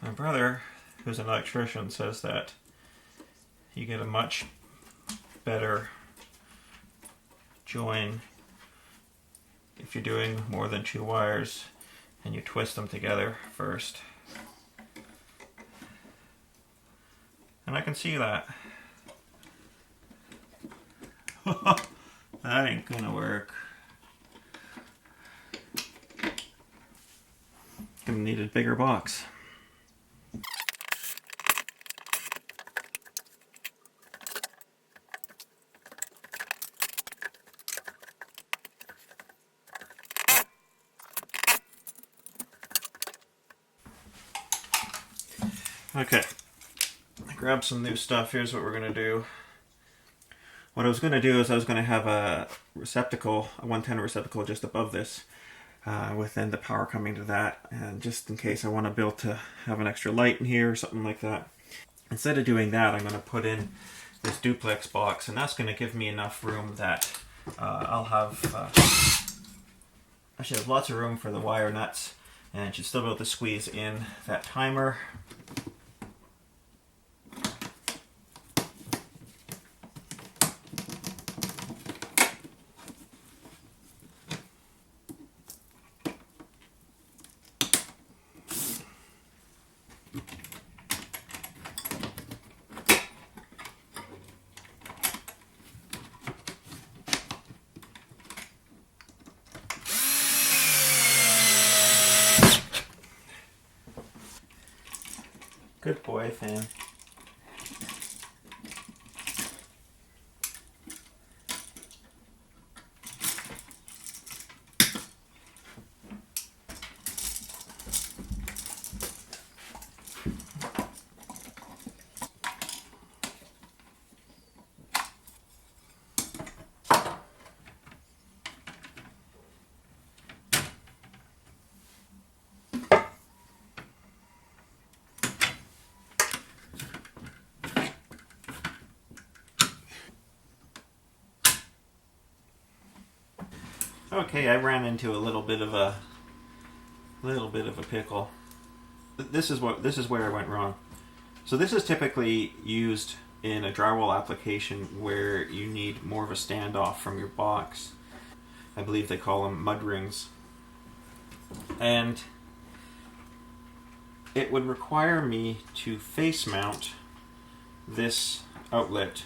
My brother, who's an electrician, says that you get a much better join if you're doing more than 2 wires and you twist them together first. And I can see that. That ain't gonna work. Gonna need a bigger box. Okay, I grabbed some new stuff. Here's what we're gonna do. What I was gonna do is I was gonna have a receptacle, a 110 receptacle just above this, with then the power coming to that, and just in case I want to be able to have an extra light in here or something like that. Instead of doing that, I'm gonna put in this duplex box, and that's gonna give me enough room that I'll have, I should have lots of room for the wire nuts, and should still be able to squeeze in that timer. Good boy, Finn. Okay, I ran into a little bit of a pickle. This is where I went wrong. So this is typically used in a drywall application where you need more of a standoff from your box. I believe they call them mud rings. And it would require me to face mount this outlet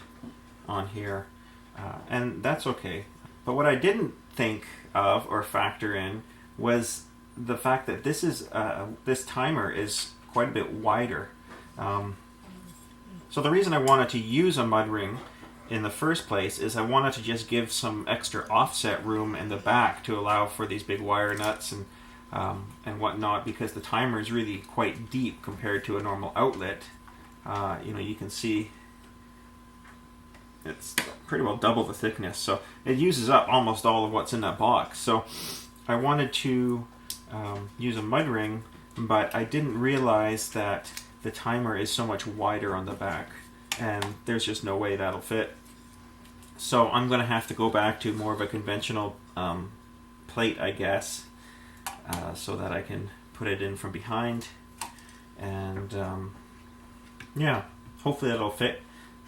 on here, and that's okay. But what I didn't think of or factor in was the fact that this is this timer is quite a bit wider. So the reason I wanted to use a mud ring in the first place is I wanted to just give some extra offset room in the back to allow for these big wire nuts and whatnot, because the timer is really quite deep compared to a normal outlet. You can see it's pretty well double the thickness, so it uses up almost all of what's in that box. So I wanted to use a mud ring, but I didn't realize that the timer is so much wider on the back, and there's just no way that'll fit. So I'm going to have to go back to more of a conventional plate, I guess, so that I can put it in from behind, and yeah, hopefully that'll fit.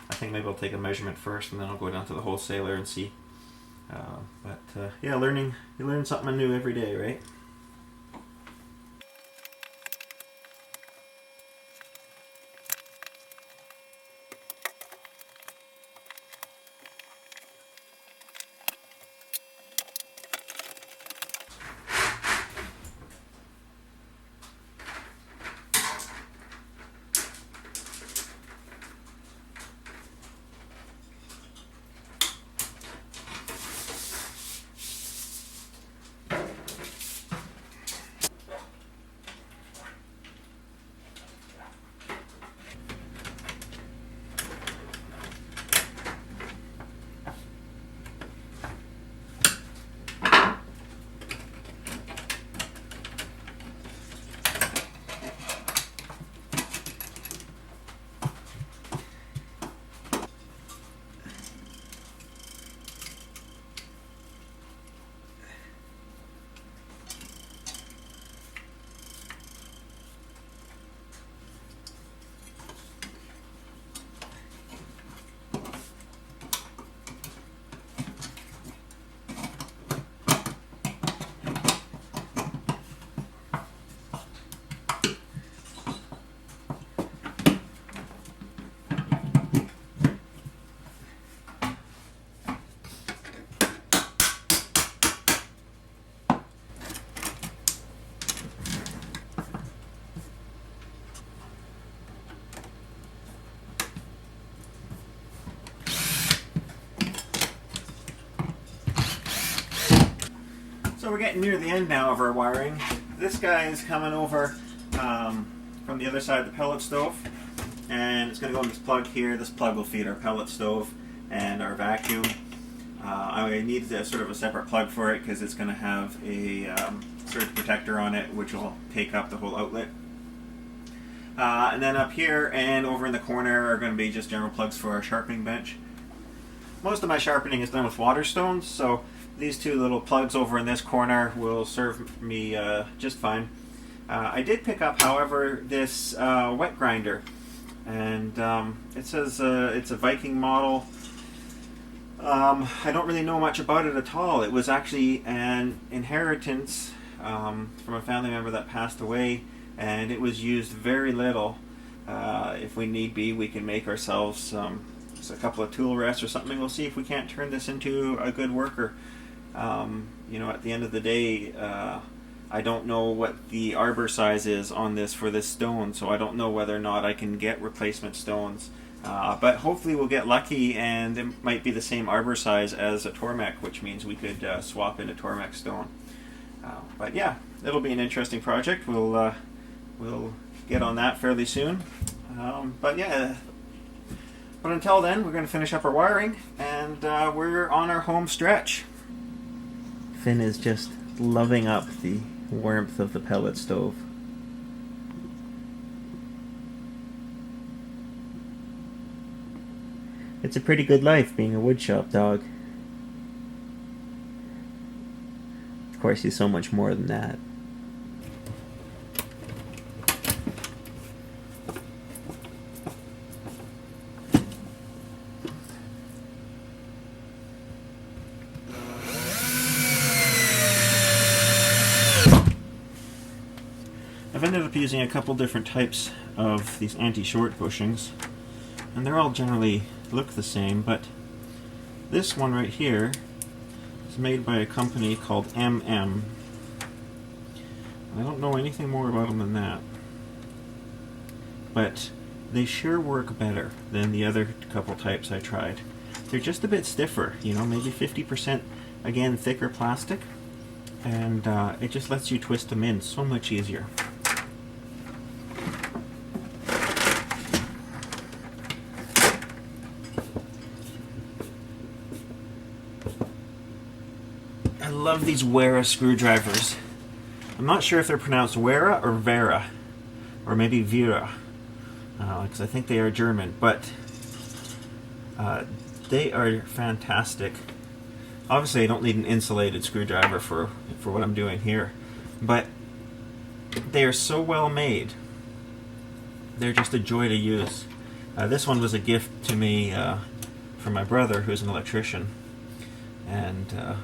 I think maybe I'll take a measurement first, and then I'll go down to the wholesaler and see. Yeah, you learn something new every day, right? we're getting near the end now of our wiring. This guy is coming over from the other side of the pellet stove, and it's going to go in this plug here. This plug will feed our pellet stove and our vacuum. I need sort of a separate plug for it because it's going to have a surge protector on it, which will take up the whole outlet. And then up here and over in the corner are going to be just general plugs for our sharpening bench. Most of my sharpening is done with water stones, so these two little plugs over in this corner will serve me just fine. I did pick up, however, this wet grinder, and it says it's a Viking model. I don't really know much about it at all. It was actually an inheritance from a family member that passed away, and it was used very little. If we need be, we can make ourselves just a couple of tool rests or something. We'll see if we can't turn this into a good worker. You know, at the end of the day, I don't know what the arbor size is on this for this stone, so I don't know whether or not I can get replacement stones. But hopefully we'll get lucky and it might be the same arbor size as a Tormek, which means we could swap into Tormek stone. But yeah, it'll be an interesting project. We'll get on that fairly soon. But yeah, but until then, we're going to finish up our wiring, and we're on our home stretch. Finn is just loving up the warmth of the pellet stove. It's a pretty good life being a woodshop dog. Of course, he's so much more than that. I've ended up using a couple different types of these anti-short bushings, and they're all generally look the same, but this one right here is made by a company called MM. I don't know anything more about them than that, but they sure work better than the other couple types I tried. They're just a bit stiffer, you know, maybe 50% again thicker plastic, and it just lets you twist them in so much easier. I love these Wera screwdrivers. I'm not sure if they're pronounced Wera or Vera, or maybe Vera, because I think they are German, but they are fantastic. Obviously I don't need an insulated screwdriver for what I'm doing here, but they are so well made. They're just a joy to use. This one was a gift to me from my brother, who's an electrician, and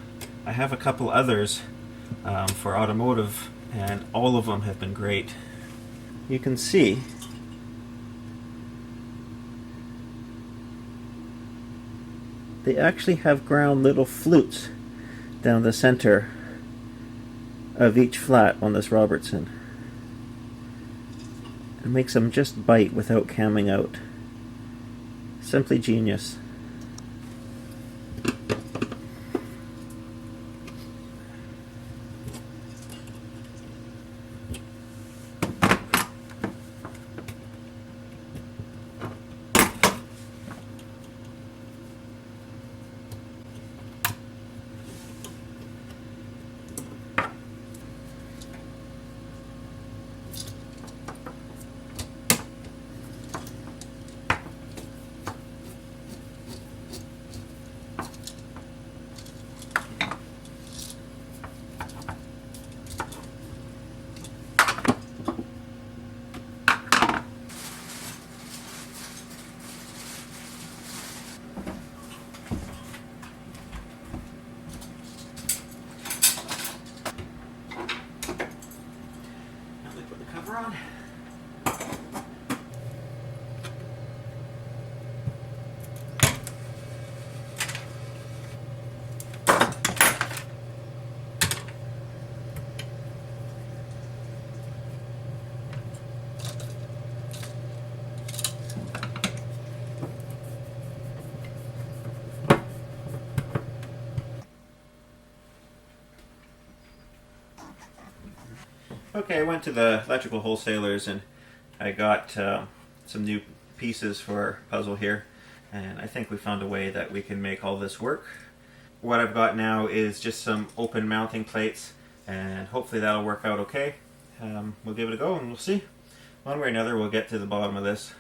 I have a couple others for automotive, and all of them have been great. You can see they actually have ground little flutes down the center of each flat on this Robertson. It makes them just bite without camming out. Simply genius. Okay, I went to the electrical wholesalers and I got some new pieces for our puzzle here, and I think we found a way that we can make all this work. What I've got now is just some open mounting plates, and hopefully that'll work out okay. We'll give it a go and we'll see. One way or another we'll get to the bottom of this.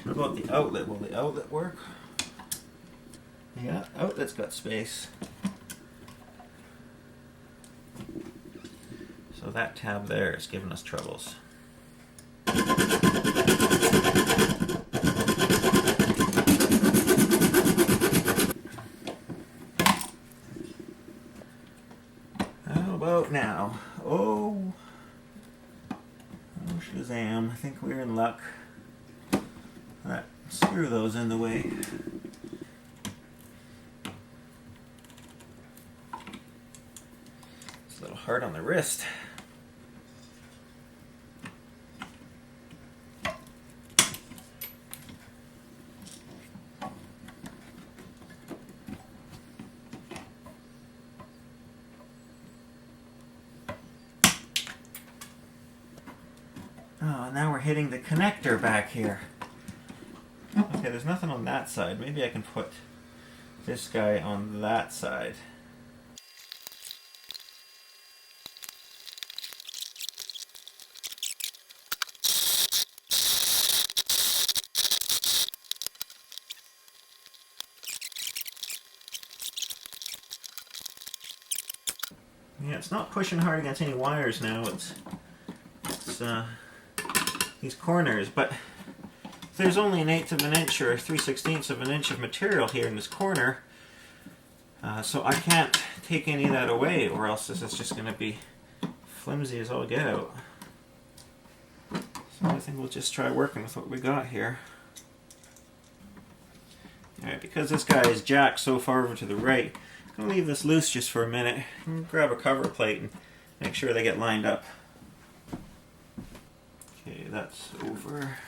What about the outlet? Will the outlet work? Yeah, outlet's got space. So that tab there is giving us troubles. How about now? Oh Shazam, I think we're in luck. That screw those in the way. It's a little hard on the wrist. Oh, now we're hitting the connector back here. Okay, there's nothing on that side. Maybe I can put this guy on that side. Yeah, it's not pushing hard against any wires now. It's these corners, but there's only 1/8 of an inch or 3/16 of an inch of material here in this corner, so I can't take any of that away, or else this is just going to be flimsy as all get out. So I think we'll just try working with what we got here. Alright, because this guy is jacked so far over to the right, I'm going to leave this loose just for a minute and grab a cover plate and make sure they get lined up. Okay, that's over.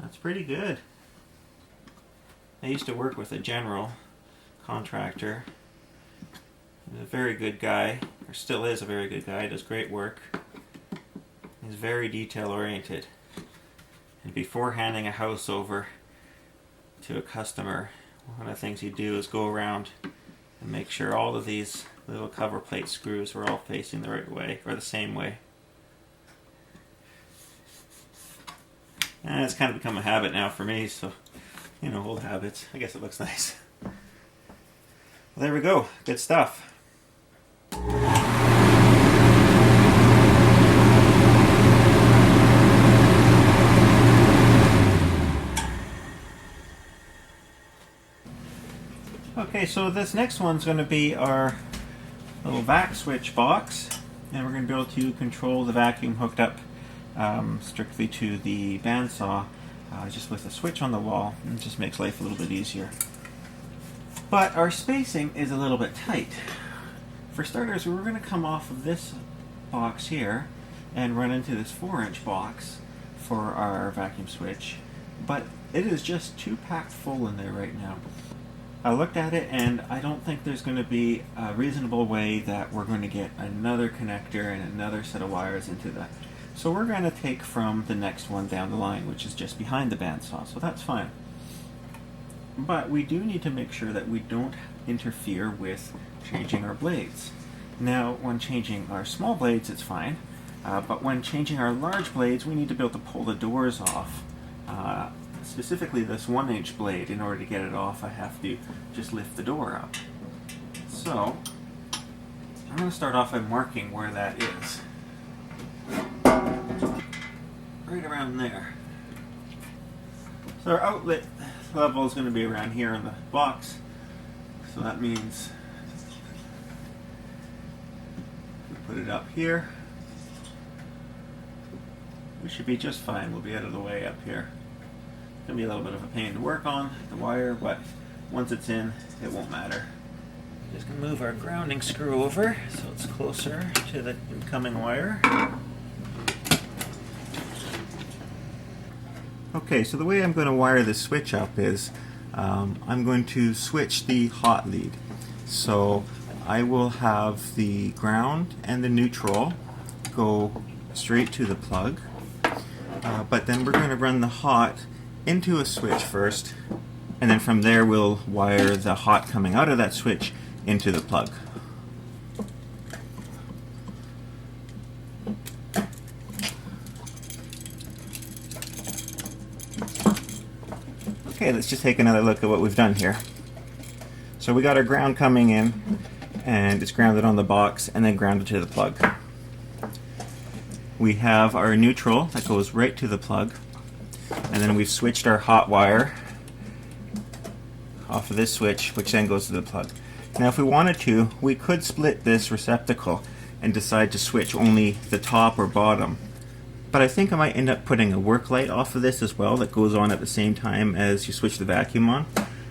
That's pretty good. I used to work with a general contractor. He's a very good guy, or still is a very good guy, does great work. He's very detail oriented. And before handing a house over to a customer, one of the things he'd do is go around and make sure all of these little cover plate screws were all facing the right way, or the same way. And it's kind of become a habit now for me, so, you know, old habits. I guess it looks nice. Well, there we go. Good stuff. Okay, so this next one's going to be our little vac switch box, and we're going to be able to control the vacuum hooked up strictly to the bandsaw, just with a switch on the wall. It just makes life a little bit easier. But our spacing is a little bit tight. For starters, we're going to come off of this box here and run into this 4-inch box for our vacuum switch, but it is just too packed full in there right now. I looked at it and I don't think there's going to be a reasonable way that we're going to get another connector and another set of wires into that. So we're going to take from the next one down the line, which is just behind the bandsaw, so that's fine. But we do need to make sure that we don't interfere with changing our blades. Now, when changing our small blades, it's fine, but when changing our large blades, we need to be able to pull the doors off. Specifically this 1-inch blade. In order to get it off, I have to just lift the door up. So I'm going to start off by marking where that is. Right around there. So our outlet level is going to be around here in the box. So that means we put it up here. We should be just fine. We'll be out of the way up here. It's going to be a little bit of a pain to work on, the wire, but once it's in, it won't matter. Just going to move our grounding screw over so it's closer to the incoming wire. Okay, so the way I'm going to wire this switch up is I'm going to switch the hot lead. So I will have the ground and the neutral go straight to the plug, but then we're going to run the hot into a switch first, and then from there we'll wire the hot coming out of that switch into the plug. Okay, let's just take another look at what we've done here. So we got our ground coming in, and it's grounded on the box and then grounded to the plug. We have our neutral that goes right to the plug, and then we've switched our hot wire off of this switch, which then goes to the plug. Now if we wanted to, we could split this receptacle and decide to switch only the top or bottom. But I think I might end up putting a work light off of this as well that goes on at the same time as you switch the vacuum on.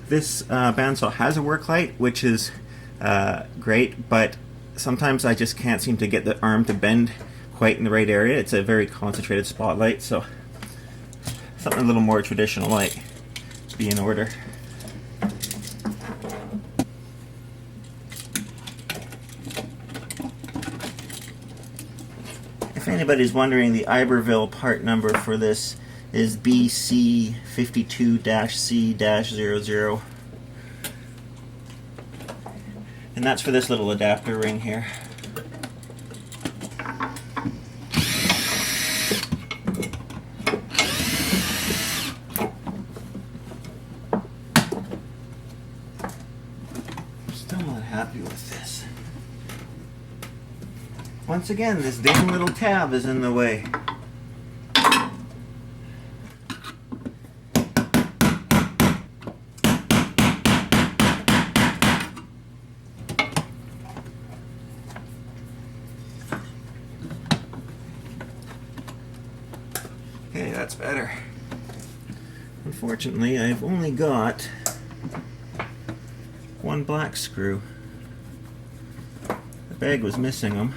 This bandsaw has a work light, which is great, but sometimes I just can't seem to get the arm to bend quite in the right area. It's a very concentrated spotlight, so something a little more traditional might be in order. If anybody's wondering, the Iberville part number for this is BC52-C-00. And that's for this little adapter ring here. Still not happy with this. Once again, this dang little tab is in the way. Okay, that's better. Unfortunately, I've only got one black screw. The bag was missing them.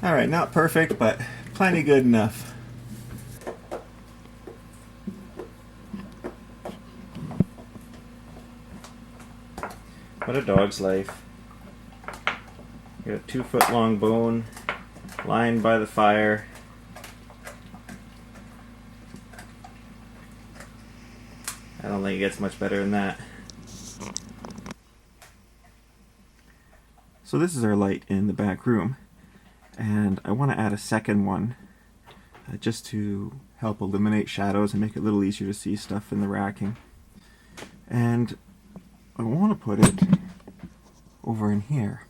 Alright, not perfect, but plenty good enough. What a dog's life. You got a 2-foot long bone lying by the fire. I don't think it gets much better than that. So this is our light in the back room. And I want to add a second one just to help eliminate shadows and make it a little easier to see stuff in the racking. And I want to put it over in here.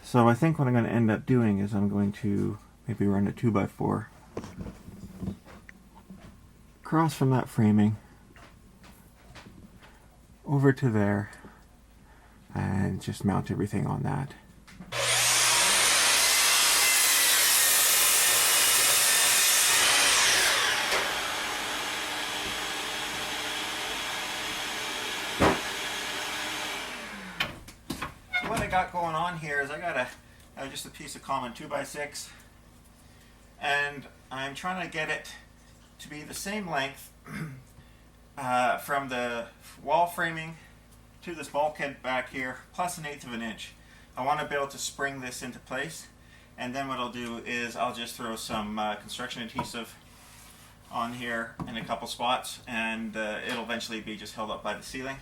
So I think what I'm going to end up doing is I'm going to maybe run a 2x4 across from that framing over to there and just mount everything on that. What I got going on here is I got just a piece of common 2x6, and I'm trying to get it to be the same length from the wall framing to this bulkhead back here, plus 1/8 of an inch. I want to be able to spring this into place, and then what I'll do is I'll just throw some construction adhesive on here in a couple spots, and it'll eventually be just held up by the ceiling.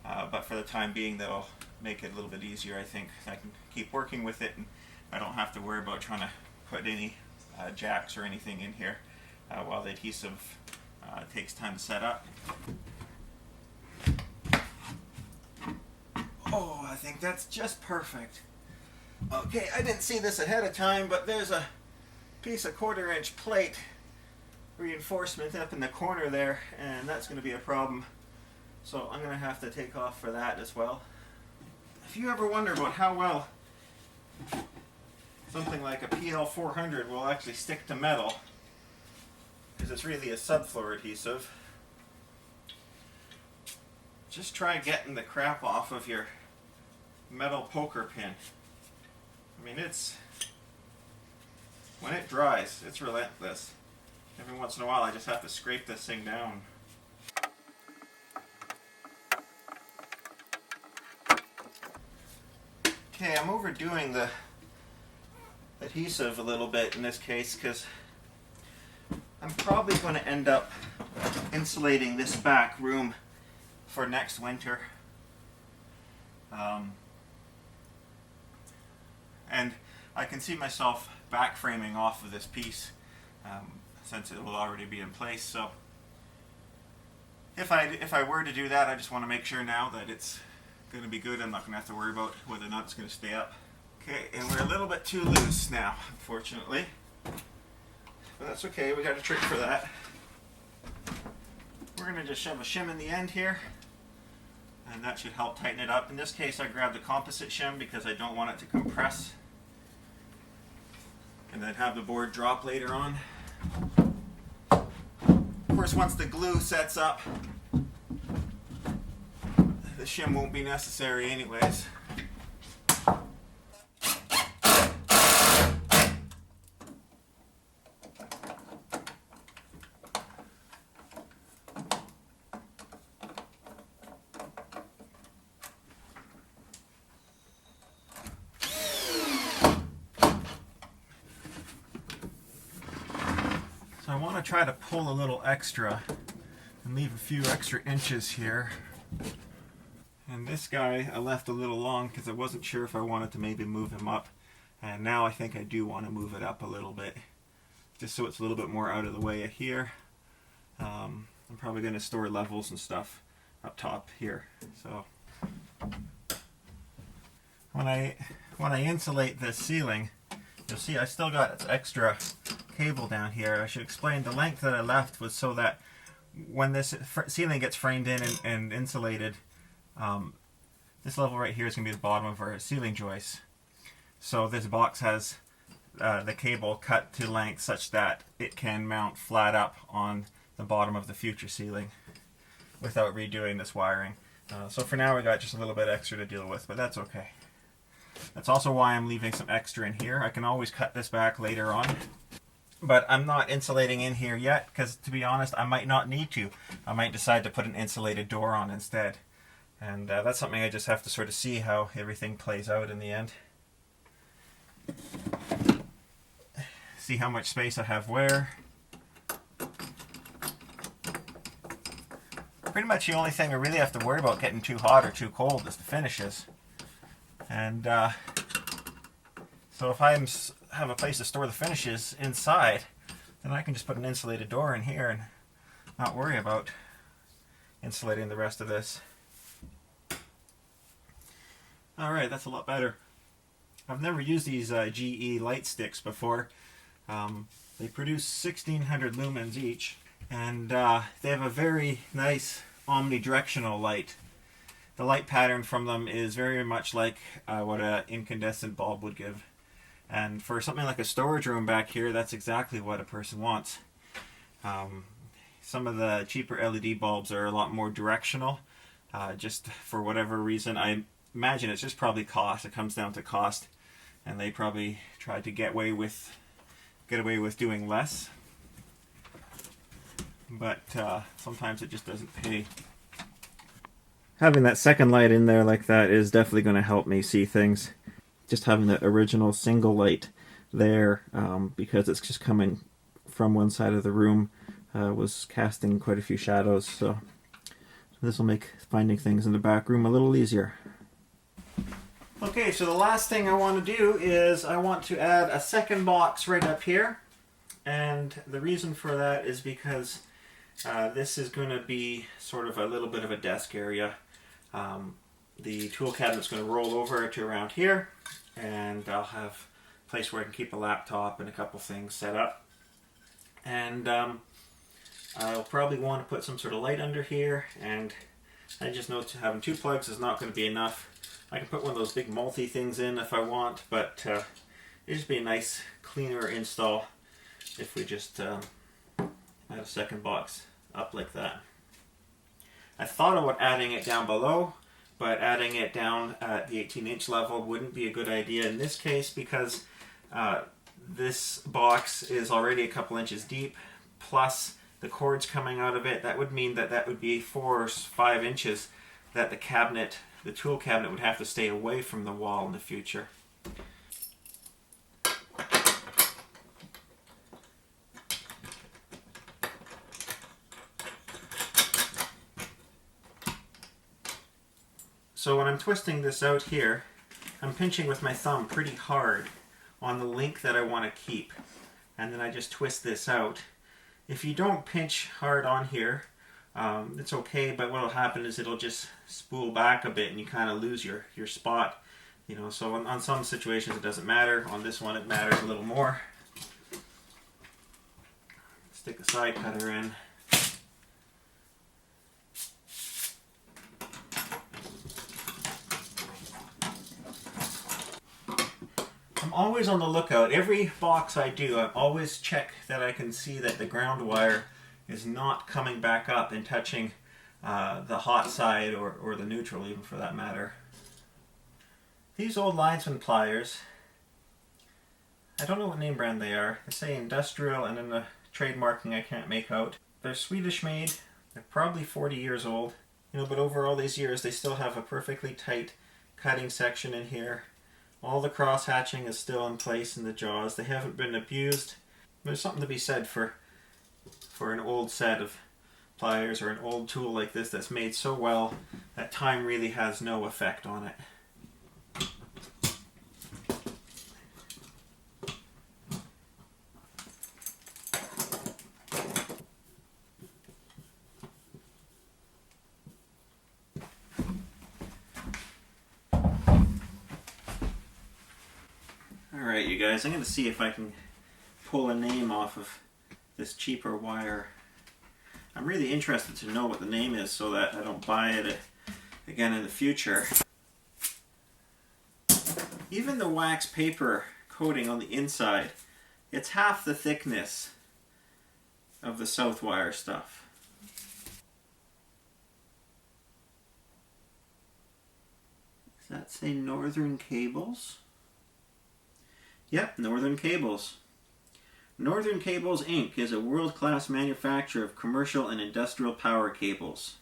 But for the time being, that'll make it a little bit easier. I think I can keep working with it, and I don't have to worry about trying to put any jacks or anything in here while the adhesive takes time to set up. Oh, I think that's just perfect. Okay, I didn't see this ahead of time, but there's a piece of 1/4 inch plate reinforcement up in the corner there, and that's going to be a problem. So I'm going to have to take off for that as well. If you ever wonder about how well something like a PL400 will actually stick to metal, because it's really a subfloor adhesive, just try getting the crap off of your metal poker pin. I mean, when it dries, it's relentless. Every once in a while I just have to scrape this thing down. Okay, I'm overdoing the adhesive a little bit in this case because I'm probably going to end up insulating this back room for next winter. And I can see myself back framing off of this piece since it will already be in place. So if I were to do that, I just want to make sure now that it's going to be good. I'm not going to have to worry about whether or not it's going to stay up. Okay, and we're a little bit too loose now, unfortunately. But that's okay, we got a trick for that. We're going to just shove a shim in the end here, and that should help tighten it up. In this case, I grabbed the composite shim because I don't want it to compress and then have the board drop later on. Of course, once the glue sets up, the shim won't be necessary anyways. So I want to try to pull a little extra and leave a few extra inches here. And this guy I left a little long because I wasn't sure if I wanted to maybe move him up. And now I think I do want to move it up a little bit, just so it's a little bit more out of the way of here. I'm probably going to store levels and stuff up top here. So when I insulate this ceiling, you'll see I still got its extra cable down here. I should explain the length that I left was so that when this ceiling gets framed in and insulated, this level right here is going to be the bottom of our ceiling joist. So this box has the cable cut to length such that it can mount flat up on the bottom of the future ceiling without redoing this wiring. So for now we got just a little bit extra to deal with, but that's okay. That's also why I'm leaving some extra in here. I can always cut this back later on. But I'm not insulating in here yet because, to be honest, I might not need to. I might decide to put an insulated door on instead. And that's something I just have to sort of see how everything plays out in the end. See how much space I have where. Pretty much the only thing I really have to worry about getting too hot or too cold is the finishes. And so if I have a place to store the finishes inside, then I can just put an insulated door in here and not worry about insulating the rest of this. Alright, that's a lot better. I've never used these GE light sticks before. They produce 1600 lumens each, and they have a very nice omnidirectional light. The light pattern from them is very much like what an incandescent bulb would give. And for something like a storage room back here, that's exactly what a person wants. Some of the cheaper LED bulbs are a lot more directional, just for whatever reason. I imagine it's just probably cost. It comes down to cost, and they probably tried to get away with doing less. But sometimes it just doesn't pay. Having that second light in there like that is definitely going to help me see things. Just having the original single light there, because it's just coming from one side of the room, was casting quite a few shadows. So this will make finding things in the back room a little easier. Okay, so the last thing I want to do is I want to add a second box right up here. And the reason for that is because this is going to be sort of a little bit of a desk area. The tool cabinet's going to roll over to around here, and I'll have a place where I can keep a laptop and a couple things set up. And I'll probably want to put some sort of light under here, and I just know having 2 plugs is not going to be enough. I can put one of those big multi things in if I want, but it'd just be a nice, cleaner install if we just add a second box up like that. I thought about adding it down below, but adding it down at the 18-inch level wouldn't be a good idea in this case, because this box is already a couple inches deep, plus the cords coming out of it. That would mean that that would be 4 or 5 inches that the tool cabinet would have to stay away from the wall in the future. So when I'm twisting this out here, I'm pinching with my thumb pretty hard on the link that I want to keep, and then I just twist this out. If you don't pinch hard on here, it's okay, but what will happen is it'll just spool back a bit and you kind of lose your spot. So on some situations it doesn't matter. On this one it matters a little more. Stick a side cutter in. I'm always on the lookout. Every box I do, I always check that I can see that the ground wire is not coming back up and touching the hot side or the neutral, even for that matter. These old linesman pliers, I don't know what name brand they are. They say industrial, and then the trademarking I can't make out. They're Swedish made. They're probably 40 years old. But over all these years they still have a perfectly tight cutting section in here. All the cross hatching is still in place in the jaws. They haven't been abused. There's something to be said for an old set of pliers or an old tool like this that's made so well that time really has no effect on it. Alright, you guys, I'm going to see if I can pull a name off of this cheaper wire. I'm really interested to know what the name is so that I don't buy it again in the future. Even the wax paper coating on the inside, it's half the thickness of the Southwire stuff. Does that say Northern Cables? Yep, Northern Cables. Northern Cables Inc. is a world-class manufacturer of commercial and industrial power cables.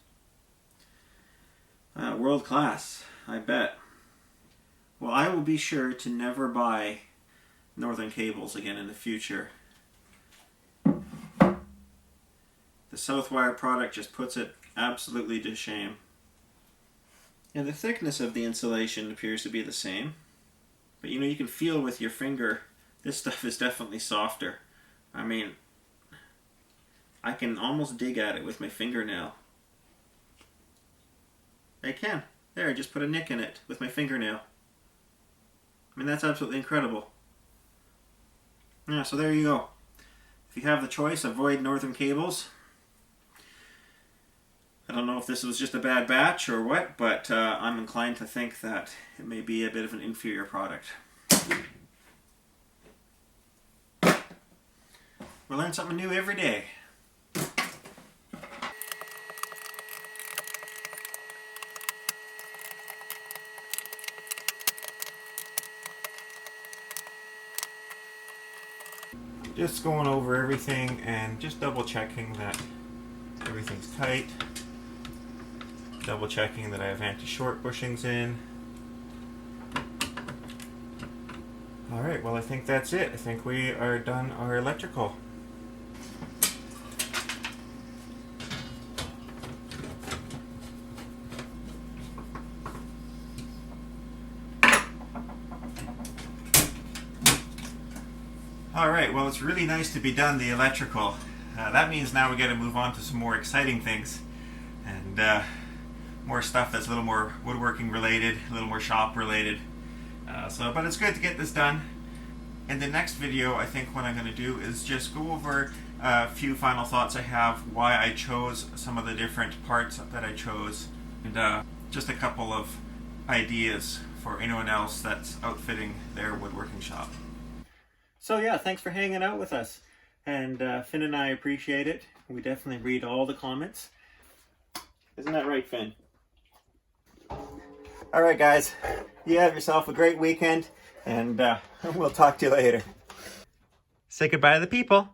World-class, I bet. Well, I will be sure to never buy Northern Cables again in the future. The Southwire product just puts it absolutely to shame. And the thickness of the insulation appears to be the same. But you can feel with your finger, this stuff is definitely softer. I mean, I can almost dig at it with my fingernail. I can. There, I just put a nick in it with my fingernail. I mean, that's absolutely incredible. Yeah, so there you go. If you have the choice, avoid Northern Cables. I don't know if this was just a bad batch or what, but I'm inclined to think that it may be a bit of an inferior product. We learn something new every day. Just going over everything and just double checking that everything's tight. Double checking that I have anti-short bushings in. Alright, well I think that's it. I think we are done our electrical. All right, well, it's really nice to be done the electrical. That means now we got to move on to some more exciting things and more stuff that's a little more woodworking related, a little more shop related. But it's good to get this done. In the next video, I think what I'm going to do is just go over a few final thoughts I have, why I chose some of the different parts that I chose, and just a couple of ideas for anyone else that's outfitting their woodworking shop. So yeah, thanks for hanging out with us. And Finn and I appreciate it. We definitely read all the comments. Isn't that right, Finn? All right, guys. You have yourself a great weekend, and we'll talk to you later. Say goodbye to the people.